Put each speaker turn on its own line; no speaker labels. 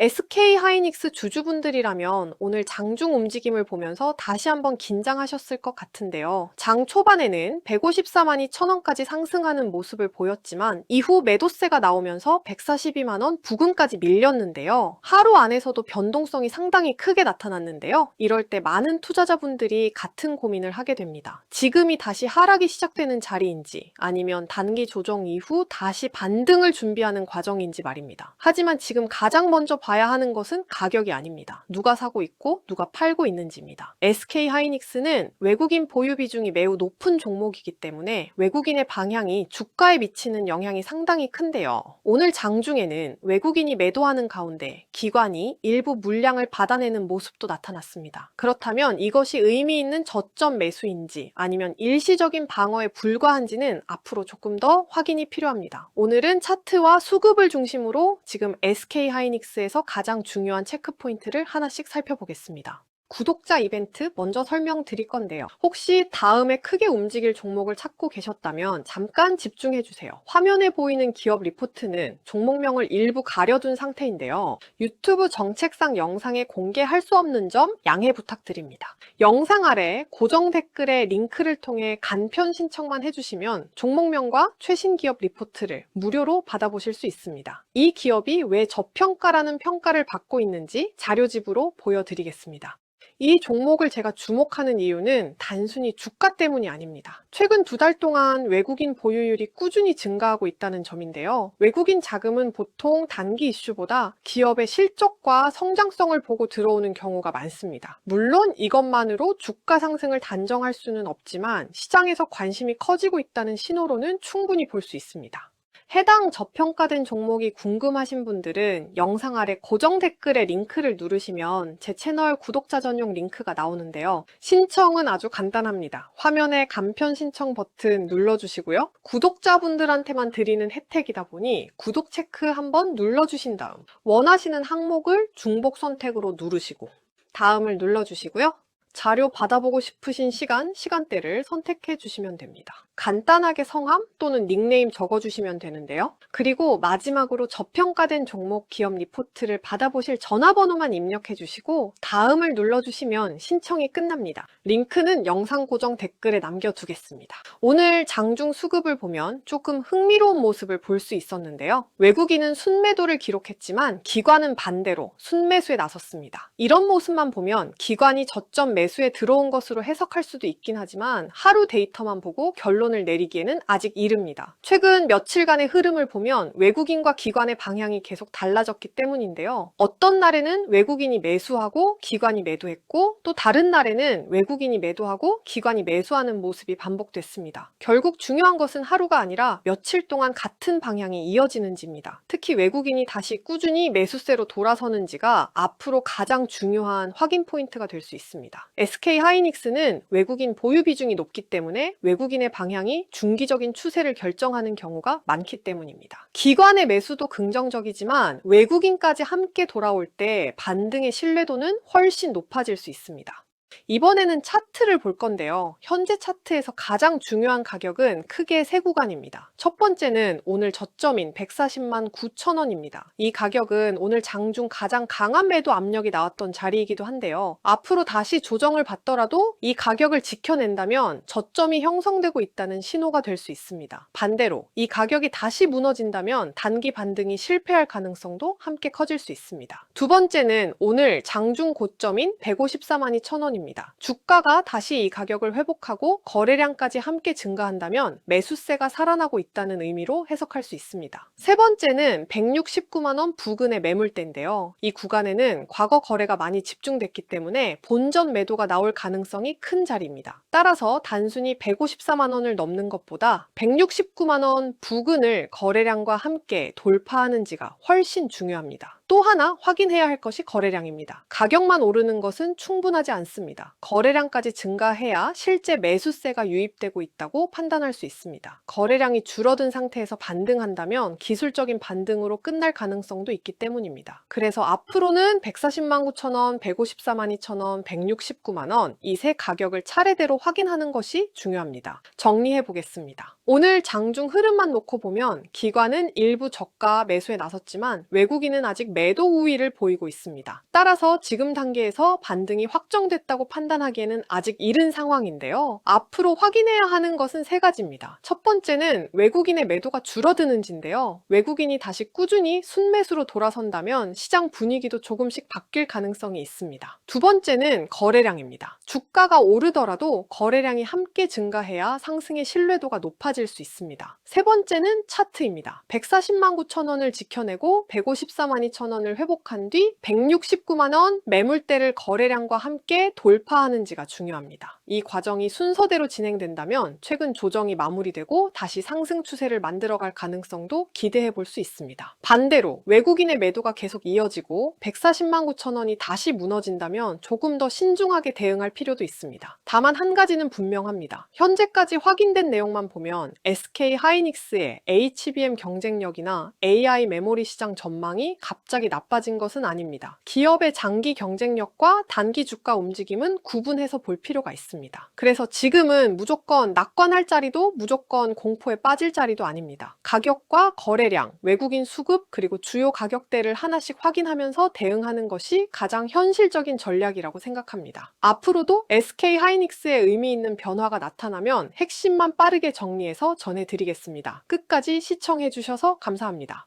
SK 하이닉스 주주분들이라면 오늘 장중 움직임을 보면서 다시 한번 긴장하셨을 것 같은데요. 장 초반에는 154만 2천 원까지 상승하는 모습을 보였지만 이후 매도세가 나오면서 142만 원 부근까지 밀렸는데요. 하루 안에서도 변동성이 상당히 크게 나타났는데요. 이럴 때 많은 투자자분들이 같은 고민을 하게 됩니다. 지금이 다시 하락이 시작되는 자리인지 아니면 단기 조정 이후 다시 반등을 준비하는 과정인지 말입니다. 하지만 지금 가장 먼저 봐야 하는 것은 가격이 아닙니다. 누가 사고 있고 누가 팔고 있는지입니다. SK하이닉스는 외국인 보유 비중이 매우 높은 종목이기 때문에 외국인의 방향이 주가에 미치는 영향이 상당히 큰데요. 오늘 장중에는 외국인이 매도하는 가운데 기관이 일부 물량을 받아내는 모습도 나타났습니다. 그렇다면 이것이 의미 있는 저점 매수인지 아니면 일시적인 방어에 불과한지는 앞으로 조금 더 확인이 필요합니다. 오늘은 차트와 수급을 중심으로 지금 SK하이닉스에서 가장 중요한 체크포인트를 하나씩 살펴보겠습니다. 구독자 이벤트 먼저 설명드릴 건데요. 혹시 다음에 크게 움직일 종목을 찾고 계셨다면 잠깐 집중해주세요. 화면에 보이는 기업 리포트는 종목명을 일부 가려둔 상태인데요. 유튜브 정책상 영상에 공개할 수 없는 점 양해 부탁드립니다. 영상 아래 고정 댓글에 링크를 통해 간편 신청만 해주시면 종목명과 최신 기업 리포트를 무료로 받아보실 수 있습니다. 이 기업이 왜 저평가라는 평가를 받고 있는지 자료집으로 보여드리겠습니다. 이 종목을 제가 주목하는 이유는 단순히 주가 때문이 아닙니다. 최근 2달 동안 외국인 보유율이 꾸준히 증가하고 있다는 점인데요. 외국인 자금은 보통 단기 이슈보다 기업의 실적과 성장성을 보고 들어오는 경우가 많습니다. 물론 이것만으로 주가 상승을 단정할 수는 없지만 시장에서 관심이 커지고 있다는 신호로는 충분히 볼 수 있습니다. 해당 저평가된 종목이 궁금하신 분들은 영상 아래 고정 댓글에 링크를 누르시면 제 채널 구독자 전용 링크가 나오는데요. 신청은 아주 간단합니다. 화면에 간편 신청 버튼 눌러주시고요. 구독자분들한테만 드리는 혜택이다 보니 구독 체크 한번 눌러주신 다음 원하시는 항목을 중복 선택으로 누르시고 다음을 눌러주시고요. 자료 받아보고 싶으신 시간대를 선택해 주시면 됩니다. 간단하게 성함 또는 닉네임 적어주시면 되는데요. 그리고 마지막으로 저평가된 종목 기업 리포트를 받아보실 전화번호만 입력해 주시고 다음을 눌러주시면 신청이 끝납니다. 링크는 영상 고정 댓글에 남겨두겠습니다. 오늘 장중 수급을 보면 조금 흥미로운 모습을 볼 수 있었는데요. 외국인은 순매도를 기록했지만 기관은 반대로 순매수에 나섰습니다. 이런 모습만 보면 기관이 저점 매수에 들어온 것으로 해석할 수도 있긴 하지만 하루 데이터만 보고 결론을 내리기에는 아직 이릅니다. 최근 며칠간의 흐름을 보면 외국인과 기관의 방향이 계속 달라졌기 때문인데요. 어떤 날에는 외국인이 매수하고 기관이 매도했고 또 다른 날에는 외국인이 매도하고 기관이 매수하는 모습이 반복됐습니다. 결국 중요한 것은 하루가 아니라 며칠 동안 같은 방향이 이어지는지입니다. 특히 외국인이 다시 꾸준히 매수세로 돌아서는지가 앞으로 가장 중요한 확인 포인트가 될 수 있습니다. SK하이닉스는 외국인 보유 비중이 높기 때문에 외국인의 방향이 중기적인 추세를 결정하는 경우가 많기 때문입니다. 기관의 매수도 긍정적이지만 외국인까지 함께 돌아올 때 반등의 신뢰도는 훨씬 높아질 수 있습니다. 이번에는 차트를 볼 건데요. 현재 차트에서 가장 중요한 가격은 크게 세 구간입니다. 첫 번째는 오늘 저점인 140만 9천 원입니다. 이 가격은 오늘 장중 가장 강한 매도 압력이 나왔던 자리이기도 한데요. 앞으로 다시 조정을 받더라도 이 가격을 지켜낸다면 저점이 형성되고 있다는 신호가 될 수 있습니다. 반대로 이 가격이 다시 무너진다면 단기 반등이 실패할 가능성도 함께 커질 수 있습니다. 두 번째는 오늘 장중 고점인 154만 2천 원입니다. 주가가 다시 이 가격을 회복하고 거래량까지 함께 증가한다면 매수세가 살아나고 있다는 의미로 해석할 수 있습니다. 세 번째는 169만 원 부근의 매물대인데요. 이 구간에는 과거 거래가 많이 집중됐기 때문에 본전 매도가 나올 가능성이 큰 자리입니다. 따라서 단순히 154만 원을 넘는 것보다 169만 원 부근을 거래량과 함께 돌파하는지가 훨씬 중요합니다. 또 하나 확인해야 할 것이 거래량입니다. 가격만 오르는 것은 충분하지 않습니다. 거래량까지 증가해야 실제 매수세가 유입되고 있다고 판단할 수 있습니다. 거래량이 줄어든 상태에서 반등한다면 기술적인 반등으로 끝날 가능성도 있기 때문입니다. 그래서 앞으로는 140만 9천 원, 154만 2천 원, 169만 원 이 세 가격을 차례대로 확인하는 것이 중요합니다. 정리해 보겠습니다. 오늘 장중 흐름만 놓고 보면 기관은 일부 저가 매수에 나섰지만 외국인은 아직 매도 우위를 보이고 있습니다. 따라서 지금 단계에서 반등이 확정됐다고 판단하기에는 아직 이른 상황인데요. 앞으로 확인해야 하는 것은 세 가지입니다. 첫 번째는 외국인의 매도가 줄어드는지인데요. 외국인이 다시 꾸준히 순매수로 돌아선다면 시장 분위기도 조금씩 바뀔 가능성이 있습니다. 두 번째는 거래량입니다. 주가가 오르더라도 거래량이 함께 증가해야 상승의 신뢰도가 높아질 수 있습니다. 세 번째는 차트입니다. 140만 9천 원을 지켜내고 154만 2천 원을 회복한 뒤 169만 원 매물대를 거래량과 함께 돌파하는지가 중요합니다. 이 과정이 순서대로 진행된다면 최근 조정이 마무리되고 다시 상승 추세를 만들어갈 가능성도 기대해 볼 수 있습니다. 반대로 외국인의 매도가 계속 이어지고 140만 9천 원이 다시 무너진다면 조금 더 신중하게 대응할 필요도 있습니다. 다만 한 가지는 분명합니다. 현재까지 확인된 내용만 보면 SK 하이닉스의 HBM 경쟁력이나 AI 메모리 시장 전망이 갑자기 나빠진 것은 아닙니다. 기업의 장기 경쟁력과 단기 주가 움직임은 구분해서 볼 필요가 있습니다. 그래서 지금은 무조건 낙관할 자리도 무조건 공포에 빠질 자리도 아닙니다. 가격과 거래량, 외국인 수급, 그리고 주요 가격대를 하나씩 확인하면서 대응하는 것이 가장 현실적인 전략이라고 생각합니다. 앞으로도 SK 하이닉스에 의미 있는 변화가 나타나면 핵심만 빠르게 정리해서 전해드리겠습니다. 끝까지 시청해주셔서 감사합니다.